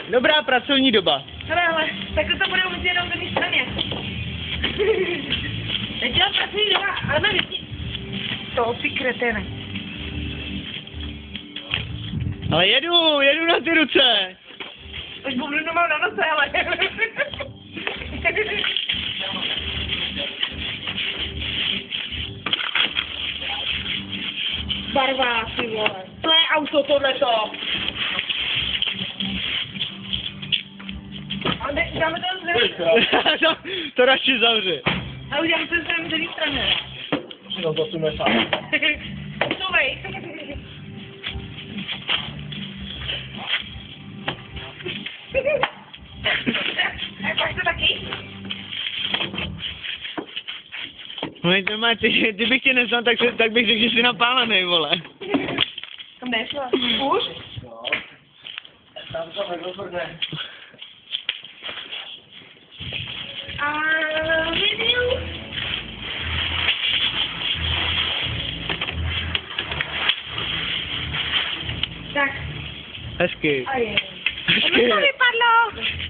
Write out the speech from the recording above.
Dobrá pracovní doba. Hele, takhle to bude muset jenom z jedné straně. Teď dělám pracovní doba, ale na větší. To ty kretene. Ale jedu na ty ruce. Už bublinu mám na noce, ale. Barva, ty vole. To je auto, tohleto. A dáme to z To radši zavři. a uděláme to z jedné strany. No to jsme sám. Souvej. Máš to taky? No normálně, kdybych tě neznal, tak bych řekl, že jsi napálený, vole. Tam nešla. Už? No. Tam to nedopadne. A video. Tak. Hezky. A je. Hezky. Ono to vypadlo.